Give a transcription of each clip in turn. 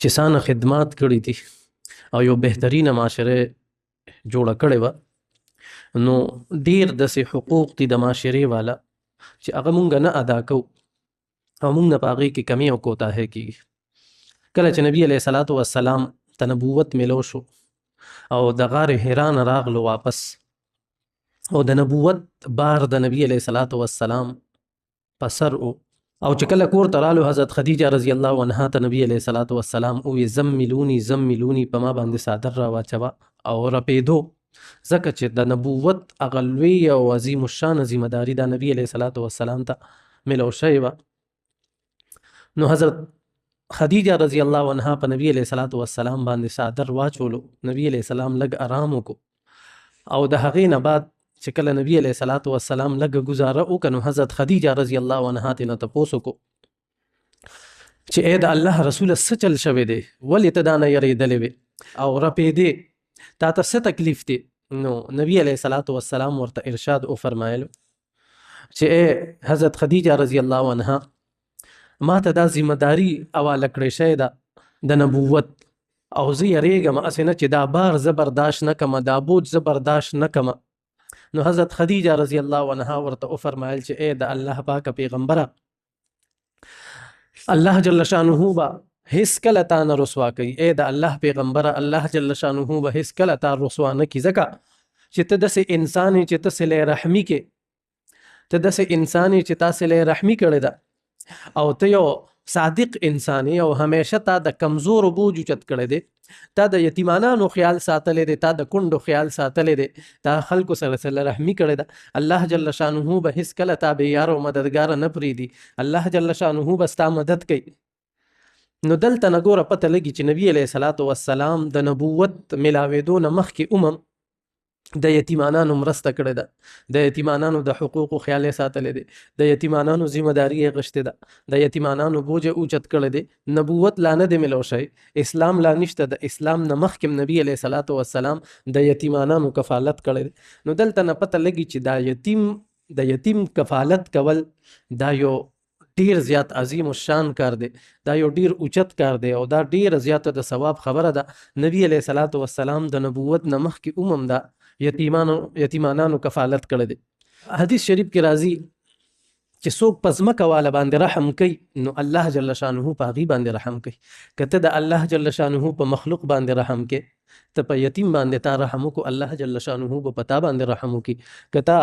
چې سانه خدمات کړي دي او یو بهترینه معاشره جوړه کړې وه، نو ډیر داسې حقوق دي د معاشرې والا چې هغه مونږ نه ادا کوو او مونږ نه په هغې کې کمی او کوتاهی کېږي. کله چې نبي علیه الصلاة والسلام ته نبوت میلو شو او د غار حرا نه راغلو واپس، او د نبوت بار د نبی علیه الصلاة والسلام په سر او چې کله کور ته رالو، حضرت خدیجه رضی الله عنها ته نبی علیه الصلاة والسلام ووی زملونی زملونی، په ما باندې څادر راواچوه او رپېدو، ځکه چې د نبوت هغه لوی او عظیم الشان ذمهداري دا نبی علیه الصلاة والسلام ته میلو شوې وه. نو حضرت خدیجه رضی الله عنها په نبی علیه الصلاة والسلام باندې څادر واچولو، نبی علیه السلام لږ آرام وکړو او د هغې نه بعد چې کله نبی علیه الصلاة والسلام لږ گزاره وکړه، نو حضرت خدیجه رضی الله عنها ترې تپوس وکړو چې ای د الله رسوله څه چل شوی دی، ولې ته دا نه یریدلې وې او رپېدې، تا ته څه تکلیف دی؟ نو نبی علیه الصلاة والسلام ورته ارشاد وفرمایلو چې ای حضرت خدیجه رضی الله عنها، ما ته دا ذمهداري حواله کړې شوې ده د نبوت، او زه یریږم هسې نه چې دا بار زه برداشت نه کړمه، دا بوج زه برداشت نه کړمه. نو حضرت خدیجه رضی الله عنها ورته وفرمایل چې ای د الله پاکه پیغمبره، الله جل شانه به هیڅ کله تا نه رسوا کوي، ای د الله پیغمبره، الله جل شانه به هیڅ کله تا رسوا نه کړي، ځکه چې ته داسې انسان یې چې ته صلې رحمي کې، ته داسې انسان یې چې تا صلې رحمي کړې ده، او ته یو صادق انسان او همیشه تا د کمزورو بوج اوچت کړی دی، تا د یتیمانانو خیال ساتلی دی، تا د کونډو خیال ساتلی دی، تا خلکو سره صله رحمي کړې ده، الله جل شانه به هیڅ کله تا بې یاره او مددګاره نه پرېږدي، الله جل شانه به ستا مدد کوي. نو دلته نه ګوره پته لګي چې نبي علیه الصلاة والسلام د نبوت میلاوېدو نه مخکې د یتیمانانو مرسته کړې ده، د یتیمانانو د حقوقو خیال یې ساتلی دی، د یتیمانانو ذمهداري یې غشتې ده، د یتیمانانو بوج یې اوچت کړی دی. نبوت لا نه دی میلو شوی، اسلام لا نشته، د اسلام نه مخکې نبي علیه الصلاة والسلام د یتیمانانو کفالت کړی دی. نو دلته نه پته لګي چې د یتیم کفالت کول دا یو ډیر زیات عظیم الشان کار دی، دا یو ډیر اوچت کار دی او دا ډیر زیاته د ثواب خبره ده. نبی علیه الصلاة والسلام د نبوت نه مخکې دا یتیمانانو کفالت کړی دی. حدیث شریف کې راځي چې څوک په ځمکه والا باندې رحم کوي، نو الله جل شانه په هغې باندې رحم کوي. که ته د الله جل شانه په مخلوق باندې رحم کوي، ته په یتیم باندې تا رحم وکړو، الله جل شانه به په تا باندې رحم وکړي. که تا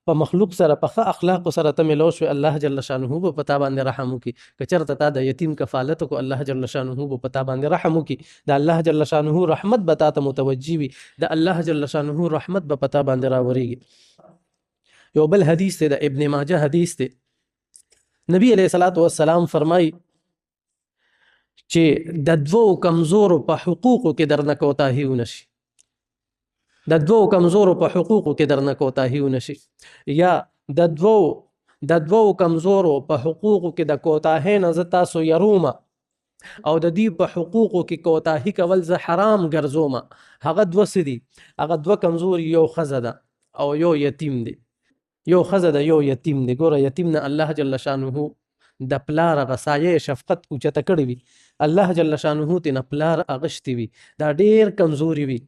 په مخلوق سره په ښه اخلاقو سره ته میلو شوې، الله جل شانه به په تا باندې رحم وکړي. که چېرته تا د یتیم کفالت وکړو، الله جل شانه به په تا باندې رحم وکړي. د الله جل شانه رحمت به تا ته متوجي وي، د الله جل شانه رحمت به په تا باندې راورېږي. یو بل حدیث دی، د ابن ماجه حدیث دی، نبی علیه الصلاة والسلام فرمایي چې د دوو کمزورو په حقوقو کې درنه کوتاهي ونشي، د دوو کمزورو په حقوقو کې درنه کوتاهي ونشي، یا د دوو کمزورو په حقوقو کې د کوتاهۍ نه زه تاسو یرومه او د دې په حقوقو کې کوتاهي کول زه حرام ګرځومه. هغه دوه څه دي؟ هغه دوه کمزوري، یو ښځه ده او یو یتیم دی. یو ښځه ده، یو یتیم دی. ګوره یتیم نه الله جل شانه د پلار هغه سایه شفقت اوچته کړې وي، الله جل شانه ترې نه پلار اغشتې وي، دا ډېر کمزوري وي،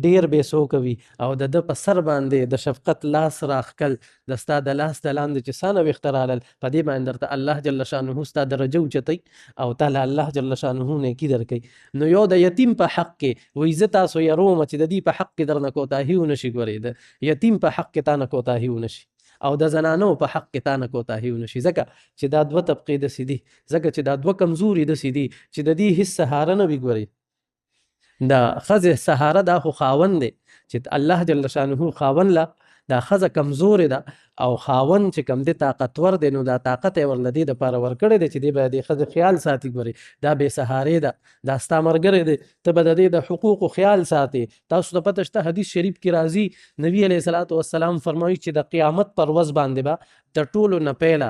ډیر بې سوکه وي، او د ده په سر باندې د شفقت لاس راښکل، د ستا د لاس د لاندې چې څه نه ویښته رالل، په دې باندې درته الله جل شانه ستا درجه اوچتوي او تعالی الله جل شانه نیکي درکوي. نو یو د یتیم په حق کې وایي زه تاسو یرومه چې د دې په حق کې درنه کوتاهي ونشي. ګورې د یتیم په حق کې تا نه کوتاهي ونشي او د زنانو په حق کې تا نه کوتاهي ونشي، ځکه چې دا دوه طبقې داسې دي، ځکه چې دا دوه کمزوري داسې دي چې د دې هېڅ سهاره نه وي. ګورئ دا ښځې سهاره دا خو خاوند دی، چې الله جل شانه خاوند له دا ښځه کمزورې ده او خاوند چې کوم دی طاقتور دی، نو دا طاقت یې ورله دې دپاره ورکړی دی چې دی به د ښځې خیال ساتي. ګورې دا بې سهارې ده، دا ستا ملګری دی، ته به د دې د حقوقو خیال ساتي. تاسو ته پته شته حدیث شریف کې راځي، نبي علیه الصلاة والسلام فرمایي چې د قیامت پر ورځ باندې به د ټولو نه پیله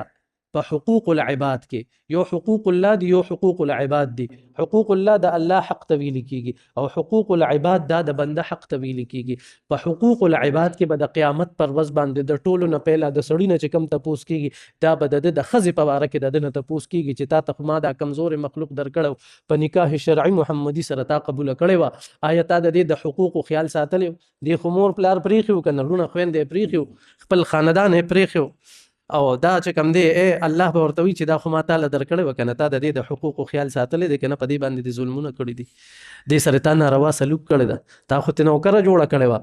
په حقوق العباد کې یو حقوق الله دی یو حقوق العباد دی. حقوق الله د الله حق ته ویل کیږي او حقوق العباد دا د بنده حق ته ویل کیږي. په حقوق العباد کې به د قیامت پر ورځ باندې د ټولو نه پهلا د سړی نه چې کم تپوس کیږي دا به د ښځې په باره کې د ده نه تپوس کیږي چې تا ته ما دا کمزور مخلوق درکړی په نکاح شرعي محمدي سره تا قبوله کړې وه، آیا تا د دې د حقوقو خیال ساتلی و؟ دې خو مور پلار پرېښي وو که نه لوڼه خویندې پرېښي وو خپل خاندان یې پرېښي وو او دا چې کوم دی الله به ورته وي چې دا خو ما تاله درکړی وه که نه تا د دې د حقوقو خیال ساتلی دی که نه په دې باندې دې ظلمونه کړي دي، دې سره تا ناروا سلوک کړی ده، تا خو ترې نوکره جوړه کړې وه،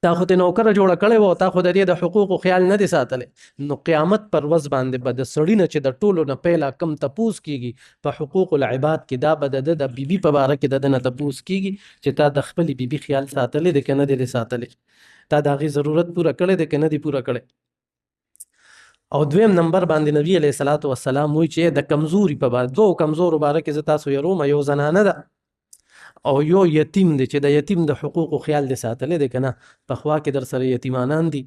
تا خو ترې نوکره جوړه کړې وه او تا خو د دې د حقوقو خیال نه دی ساتلی. نو قیامت پر ورځ باندې به د سړي نه چې د ټولو نه پیله کم تپوس کیږي په حقوق العباد کې دا به د ده د بیبي په باره کې د ده نه تپوس کیږي چې تا د خپلې بیبي خیال ساتلی دی که نه دی ساتلی، تا د هغې ضرورت پوره کړی دی که نه دی پوره کړی. او دویم نمبر باندې نبی علیه الصلاۃ والسلام وایي چې د کمزوري په باره دوه کمزورو باره کې زه تاسو یروم، یو زنانه ده او یو یتیم دی چې د یتیم د حقوقو خیال دی ساتلی دی که نه. پخوا کې در سره یتیمانان دي،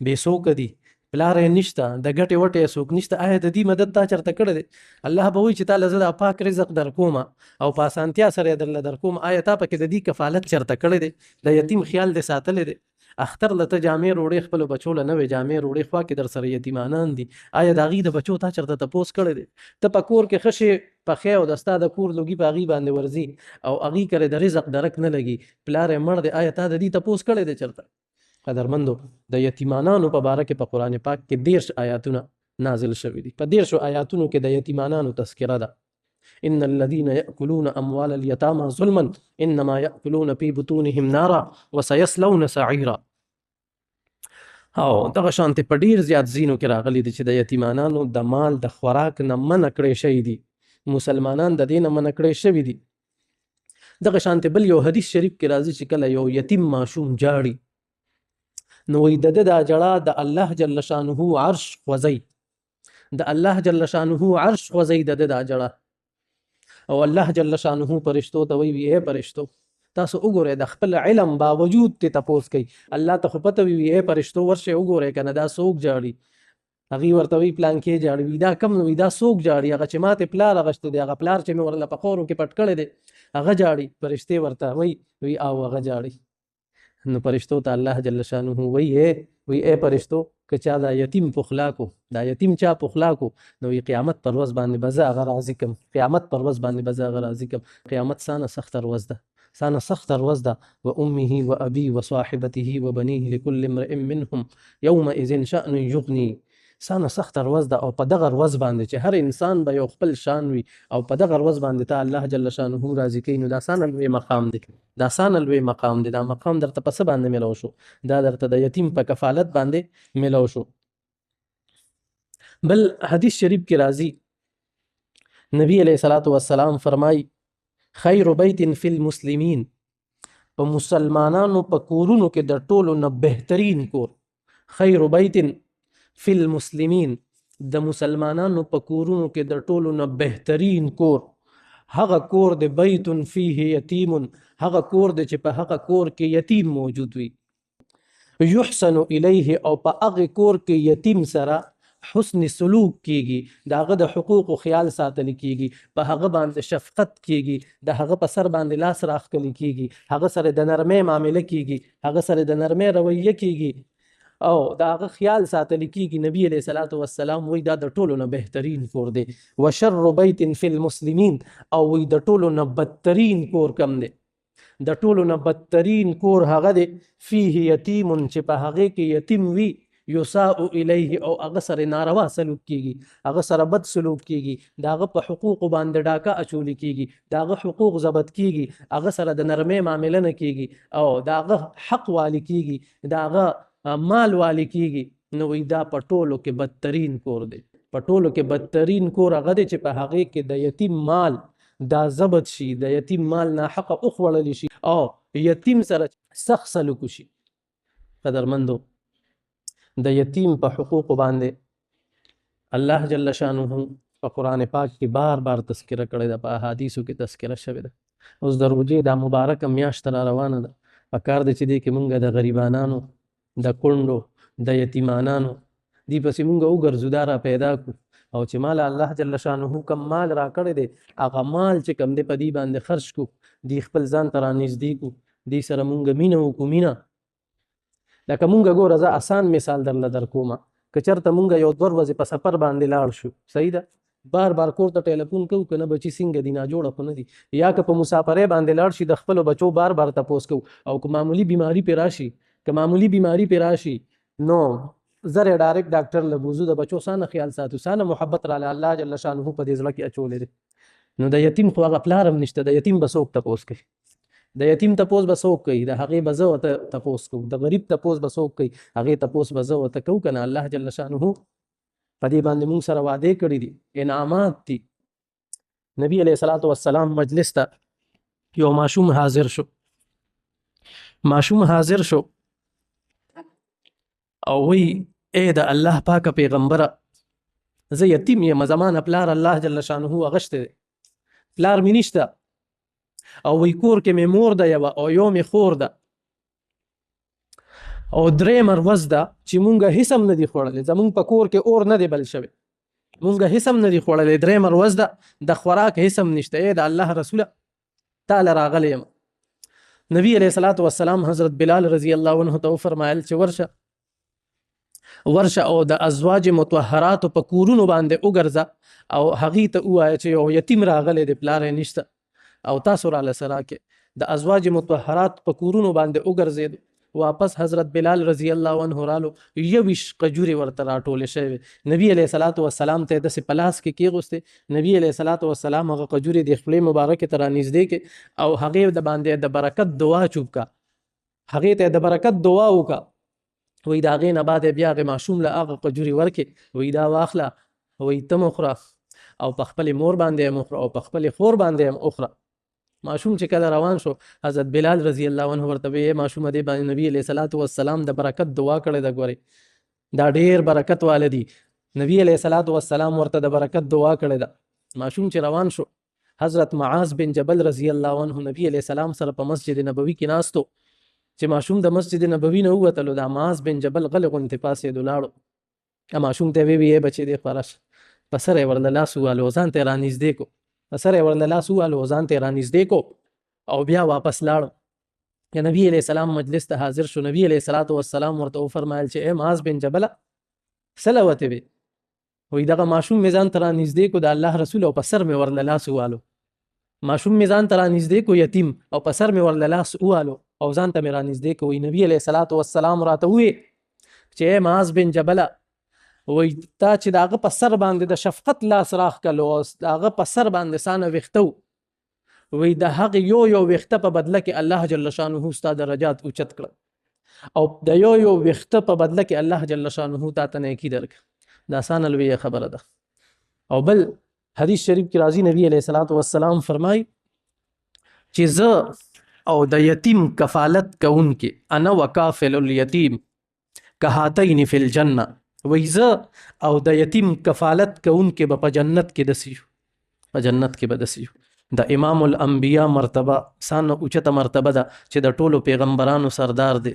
بې څوکه دي، پلار یې نشته، د ګټې وټې یې څوک نشته، آیا د دې مدد تا چېرته کړی دی؟ الله به وایي چې تا له زه دا پاک رزق در کوم او په اسانتیا سره یې درله در کوم، آیا تا پکې د دې کفالت چېرته کړی دی؟ د یتیم خیال دی ساتلی دی. اختر له ته جامې روړې خپلو بچو له نوې جامې روړې خوا کې در سره یتیمانان دي، آیا د هغې د بچو تا چېرته تپوس کړی دی؟ ته په کور کې ښه شی پخې او د ستا د کور لوګي په هغې باندې ورځي او هغې کرې د رزق درک نه لګي، پلار یې مړ دی، آیا تا د دې تپوس کړی دی چېرته؟ قدرمندو د یتیمانانو په باره کې په قرآن پاک کې 13 آیاتونه نازل شوي دي. په 13 آیاتونو کې د یتیمانانو تذکره ده. ان الذين يأكلون اموال اليتامى ظلما انما يأكلون في بطونهم نارا وسيصلون سعيرا. او دغه شانتې په ډېر زیات ځینو کې راغلي دي چې د یتیمانانو د مال د خوراک نه منع کړی شوي دي، مسلمانان د دې نه منع کړی شوي دي. دغه شانتې بل یو حدیث شریف کې راځي چې کله یو یتیم ماشوم جاړي نو وایي د ده دا جړه د الله جل شانه عرش خوځوي، د الله جل شانه عرش خوځوي د ده دا جړه. او الله جل شانه فرشتو ته وایي ای فرشتو تاسو وګورئ د خپل علم باوجود ته تپوس کوي، الله ته خو پته وي ای فرشتو ورشئ وګورئ که نه دا څوک جاړي، هغې ورته وایي پلانکې جاړي، وي دا کم نو وي دا څوک جاړي، هغه چې ماتې پلار اغوستی دی، هغه پلار چې مې ورله په خورو کې پټ کړی دی هغه جاړي. فرشتې ورته وایي او هغه جاړي. نو فرشتو ته الله جل شانه وی اے فرشتو که چا دا یتیم پخلا کو، دا یتیم چا پخلا کو نو قیامت پر ورځ باندې به زه هغه راضي کم، قیامت پر ورځ باندې به زه هغه راضي کم. قیامت سانه سخته ورځ ده، سانه سخته ورځ ده. و امه و ابي و صاحبته و بنيه لكل امرئ منهم يومئذ شأن يغني. سانه سخته ورځ ده او په دغه ورځ باندې چې هر انسان به یو خپل شان وي او په دغه ورځ باندې ته الله جل شانه راضي کوي، نو دا سانه لوی مقام دی، دا سانه لوی مقام دی. دا مقام درته په څه باندې میلاو شو؟ دا درته د یتیم په کفالت باندې میلاو شو. بل حدیث شریف کې راځي نبی علیه الصلاۃ والسلام فرمایي خیر بیت فی المسلمین، په مسلمانانو په کورونو کې د ټولو نه بهترین کور، خیر بیت فی المسلمین د مسلمانانو په کورونو کې د ټولو نه بهترین کور هغه کور د بیت فیه یتیم، هغه کور د چې په هغه کور کې یتیم موجود وي، یحسن الیه او په هغه کور کې یتیم سره حسن سلوک کیږي، د هغه د حقوقو خیال ساتل کیږي، په هغه باندې شفقت کیږي، د هغه په سر باندې لاس راښکلی کیږي، هغه سره د نرمۍ معامله کیږي، هغه سره د نرمۍ رویه کیږي او د هغه خیال ساتل کیږي. نبی علیه الصلاۃ والسلام وایي دا د ټولو نه بهترین کور دی. وشر بیت فی المسلمین او وایي د ټولو نه بدترین کور کم دی؟ د ټولو نه بدترین کور هغه دی فیه یتیم چې په هغې کې یتیم وي، یساء الیه او هغه سره ناروا سلوک کیږي، هغه سره بد سلوک کیږي، د هغه په حقوقو باندې ډاکه اچولی کیږي، د هغه حقوق ضبط کیږي، هغه سره د نرمۍ معامله نه کیږي او د هغه حق والی کیږي، د هغه مال والی کیږي، نو وی دا په ټولو کې بدترین کور دی. په ټولو کې بدترین کور هغه دی چې په هغې کې د یتیم مال دا ضبط شي، د یتیم مال ناحقه وخوړلی شي او یتیم سره سخت سلوک وشي. قدرمندو د یتیم په حقوقو باندې الله جل شانه په قرآن پاک کې بار بار تذکره کړې ده، په احادیثو کې تذکره شوې ده. اوس د روژې دا مبارکه میاشت را روانه ده، پکار دی چې دې کې مونږ د غریبانانو، د کونډو، د یتیمانانو، دی پسې مونږ وګرځو دا را پیدا کړو او چې مال الله جل شانه کم مال را کړی دی هغه مال چې کم دی په دې باندې خرج کو دی خپل ځان ته رانږدې کو دی سره مونږ مینه وکړو مینه لکه مونږ ګوره زه اسان مثال درله در کومه که چېرته مونږ یو 2 ورځې په سفر باندې لاړ شو صحیح ده بار بار کور ته ټیلیفون کوو که نه بچي څنګه دي ناجوړه خو نه دي یا که په مسافرۍ باندې لاړ شي د خپلو بچو بار بار تپوس کوو او که معمولي بیماري پې راشي نو زر ډایرکټ ډاکټر له بوزو د بچو سانه خیال ساتو سانه محبت راله الله جل شانه په دې زړه کې اچولی دی نو د یتیم خو هغه پلار هم نشته د یتیم به څوک تپوس کوي د یتیم تپوس به څوک کوي د هغې به زه ورته تپوس کوو د غریب تپوس به څوک کوي هغې تپوس به زه ورته کوو که نه الله جل شانه په دې باندې مونږ سره وعدې کړي دي انعامات دي نبی علیه الصلاة والسلام مجلس ته یو ماشوم حاضر شو او وی اے د الله پاکه پیغمبره زه یتیم یم زمانه پلار الله جل شانه اغشتی دی پلار مې نشته او وی کور کې مې مور ده یوه او یو مې خور ده او درېیمه ورځ ده چې مونږ هېڅ هم نه دي خوړلی زمونږ په کور کې اور نه دی بل شوی مونږ هېڅ هم نه دي خوړلی درېیمه ورځ ده د خوراک هېڅ هم نشته ای د الله رسوله تاله راغلی یم نبی علیه الصلاة والسلام حضرت بلال رضی الله عنه ته وفرمایل چې ورشه او د ازواج مطهراتو په کورونو باندې وګرځه او هغې ته ووایه چې یو یتیم راغلی دی پلار یې نشته او تاسو راله سره کې د ازواج مطهرات په کورونو باندې وګرځېد واپس حضرت بلال رضی الله عنه رالو 21 قجورې ورته راټولې شوې نبی علیه الصلاة والسلام ته یې داسې په لاس کې کېغوستې نبی علیه الصلاة والسلام هغه قجورې د خپلې مبارکې ته رانږدې کړې او هغې د باندې د برکت دعا چوب کا هغې ته د برکت دعا وکړه وی د هغې نه بعد بیا هغې ماشوم له هغه قجورې ورکې وی دا واخله وی ته مخوره او په خپلې مور باندې هم وخوره او په خپلې خور باندې هم وخوره ماشوم چې کله روان شو حضرت بلال رضی الله عنه ورته وی ماشومه دې باندې نبی علیه الصلاة والسلام د برکت دعا کړې ده ګورې دا ډېر برکت واله دي نبی علیه الصلاة والسلام ورته د برکت دعا کړې ده ماشوم چې روان شو حضرت معاذ بن جبل رضی الله عنه نبی علیه السلام سره په مسجد نبوي کې ناستو چې ماشوم د مسجد نبوي نه ووتلو دا معاذ بن جبل غلی غوندې پاسېدو لاړو ماشوم ته وی ای بچې دې خورش په سر یې ورله لاس ووهلو ځان ته یې رانږدې کو په سر یې ورله لاس ووهلو ځان ته یې رانږدې کو او بیا واپس لاړو یا نبی علیه السلام مجلس ته حاضر شو نبی علیه الصلاة والسلام ورته وفرمایل چې ای معاذ بن جبله څه لوتې وې وی دغه ماشوم مې ځان ته رانږدې کو د الله رسول او په سر مې ورله لاس ووهلو ماشوم مې ځان ته رانږدې کو یتیم او په سر مې ورله لاس ووهلو او ځان ته مې رانږدې کو وی نبی علیه الصلاة والسلام راته ووې چې ای معاذ بن جبله وی تا چې د هغه په سر باندې د شفقت لاس راښکلو او د هغه په سر باندې سانه ویښته وی د هغې یو ویښته په بدله کې الله جل شانه ستا درجات اوچت کړه او د یو ویښته په بدله کې الله جل شانه تا ته نیکي درکړه دا اسانه لویه خبره ده او بل حدیث شریف کې راځي نبی علیه الصلاة والسلام فرمایي چې زه او د یتیم کفالت کوونکې انا وکافل الیتیم کهاتین فی الجنه وی زه او د یتیم کفالت کوونکې به په جنت کې دسیو په جنت کې به دسیو د امام الانبیا مرتبه سانه اوچته مرتبه ده چې د ټولو پیغمبرانو سردار دی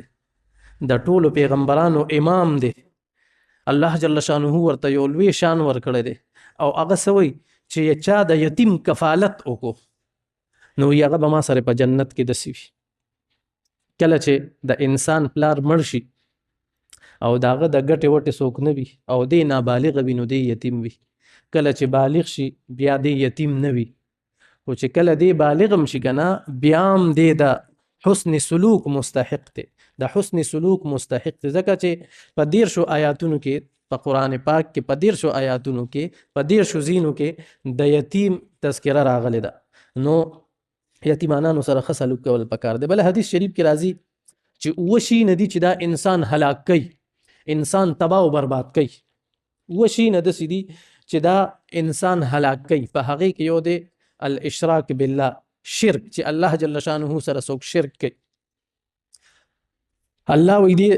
د ټولو پیغمبرانو امام دی الله جل شانه ورته یو لوی شان ورکړی دی او هغه څه وایي چې چا د یتیم کفالت وکړو نو هغه به ما سره په جنت کې دسي وي کله چې د انسان پلار مړ شي او د هغه د ګټې وټې څوک نه وي او دی نابالغه وي نو دی یتیم وي کله چې بالغ شي بیا دی یتیم نه وي خو چې کله دی بالغ هم شي که نه بیا هم دی د حسن سلوک مستحق دی د حسن سلوک مستحق دی ځکه چې په 13 آیاتونو کې په قرآن پاک کې په 13 آیاتونو کې په 13 ځینو کې د یتیم تذکره راغلی ده نو یتیمانانو سره ښه سلوک کول پکار دی بل حدیث شریف کې راځي چې اوه شي نه دي چې دا انسان هلاک کوي انسان تباه و برباد کوي اوه شي نه داسې دي چې دا انسان هلاک کوي په هغې کې یو دی الاشراک بالله شرک چې الله جل شانه سره څوک شرک کوي الله وی دی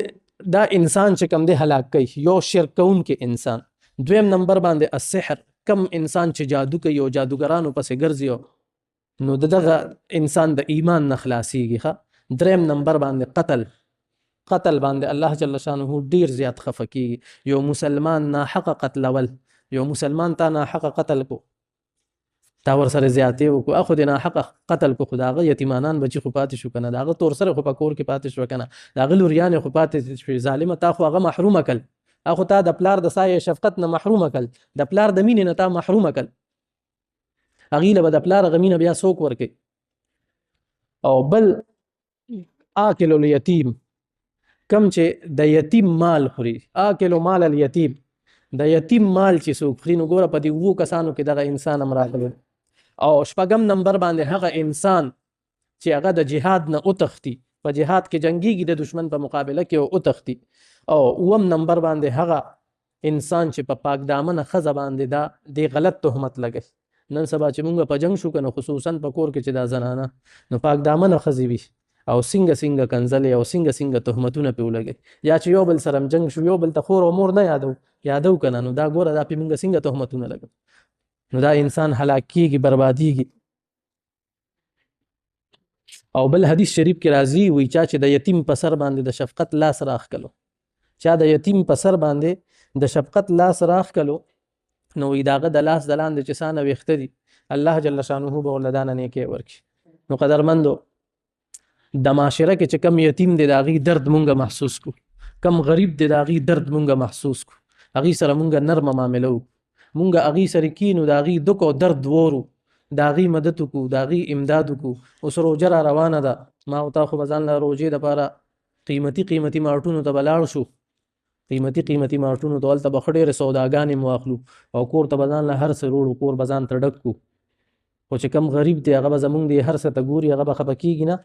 دا انسان چې کم دی هلاک کوي یو شرک کوونکی انسان دویم نمبر باندې السحر کم انسان چې جادو کوي او جادوګرانو پسې ګرځي نو دغه انسان د ایمان نه خلاصیږي دریم نمبر باندې قتل قتل باندې الله جل شانه ډیر زیات خفه کیږي. یو مسلمان ناحقه قتلول، یو مسلمان تا ناحقه قتل کو، تا ور سره زیاتې وکړو، اخو د ناحقه قتل کو، خو د هغه یتیمانان بچي خو پاتې شو کنه، د هغه تور سره خو په کور کې پاتې شو کنه، د هغه لوریانې خو پاتې شوې. ظالمه تا خو هغه محرومه کړ، اخو تا د پلار د سایې شفقت نه محرومه کړ، د پلار د مینې نه تا محرومه کړ، هغې له به د پلار هغه مینه بیا څوک ورکوي؟ او بل آکل الیتیم، کم چې د یتیم مال خوري، آکل مال الیتیم، د یتیم مال چې څوک خوري، نو ګوره په دې 7 کسانو کې دغه انسان هم راغلی. او 8 نمبر باندې هغه انسان چې هغه د جهاد نه وتښتي، په جهاد کې جنگیږي د دشمن په مقابله کې او وتښتي. او 9 نمبر باندې هغه انسان چې په پاک دامنه ښځه باندې دا د غلط تهمت لګي. نن سبا چې مونږ په جنگ شو کنه، خصوصا په کور کې چې دا زنانه نو پاک دامنه ښځې وي او څنګه کنځلې او څنګه تهمتونه پې ولګي، یا چې یو بل سره جنگ شو، یو بل ته خور او مور نه یادو کنه، نو دا ګوره دا پې مونږ څنګه تهمتونه لګو، نو دا انسان هلاک کیږي، بربادیږي. او بل حدیث شریف کې راځي، وی چا چې د یتیم په سر باندې د شفقت لاس راخکلو، چا د یتیم په سر باندې د شفقت لاس راخکلو، نو وی داغه د لاس د لاندې چې څانه ویښته دي، الله جل شانه به ورله دا نه نیکۍ ورکړي. نو قدرمندو، د معاشره کې چې کم یتیم دی د هغې درد مونږ محسوس کو، کم غریب دی د هغې درد مونږ محسوس کو، هغې سره مونږ نرمه معامله وکړو، مونږ هغې سره کینو، د هغې دک او درد وورو، د هغې مدد وکړو، د هغې امداد وکړو. اوس روژه را روانه ده، ما او تا خو به ځان له روژې دپاره قیمتي مارټونو ته به لاړ شو، قیمتي مارټونو ته، هلته به ښه ډېرې سوداګانې مو اخلو او کور ته به ځان له هر څه روړو، کور به ځان ته ډک کړو. خو چې کم غریب دی هغه به زمونږ دی هر څه ته ګوري، هغه به خفه کېږي نه،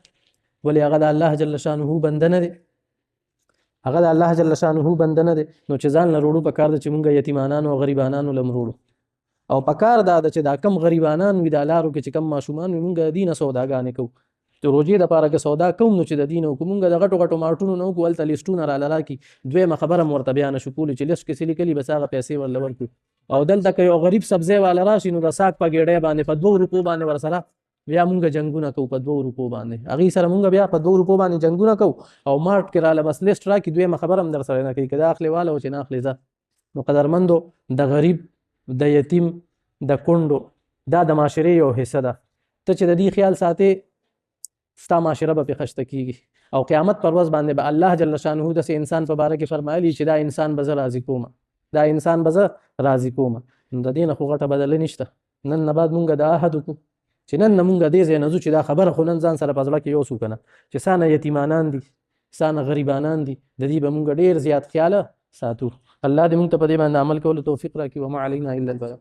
ولې هغه د الله جل شانه بنده نه دی، هغه د الله جل شانه بنده نه دی. نو چې ځان له روړو پکار ده چې مونږ یتیمانانو او غریبانانو له روړو، او پکار دا ده چې دا کم غریبانان وي، دا لارو کې چې کم ماشومان وي، مونږ د دې نه سوداګانې کوو، د روژې دپاره که سودا کوم نو چې د دې نه وکړو، مونږ د غټو مارټونو نه وکړو، هلته لیسټونه راله راکړي، دویمه خبره م ورته بیا نشو کولی چې لیسټ کې څه لیکلي بس هغه پیسې ورله ورکړو. او دلته که یو غریب سبزی والا راشي نو د ساک په ګېډۍ باندې په 2 روپو باندې ورسره بیا مونږ جنګونه کوو، په 2 روپو باندې هغې سره مونږ بیا په 2 روپو باندې جنګونه کوو، او مارټ کې راله بس لیسټ راکړي، دویمه خبره هم در سره نه کوي، که دا اخلې واله او چې نه اخلې ځه. نو قدرمندو، د غریب، د یتیم، د کونډو، دا د معاشرې یو حصه ده. ته چې د دې خیال ساتې، ستا معاشره به پې خشته کېږي، او قیامت پر ورځ باندې به الله جل شانه داسې انسان په باره کې فرمایلي چې دا انسان به زه راضي کوم، دا انسان به زه راضي کوم. نو د دې نه خو غټه بدله نشته. نن نه بعد مونږ د عهد وکړو چې نن نه مونږ دې ځای نه ځو چې دا خبره خو نن ځان سره په زړه کې یوسو که نه، چې ستا نه یتیمانان دي، ستا نه غریبانان دي، د دې به مونږ ډېر زیات خیاله ساتو. الله دې مونږ ته په دې باندې عمل کولو توفیق راکړي. وما علینا الا البلاغ.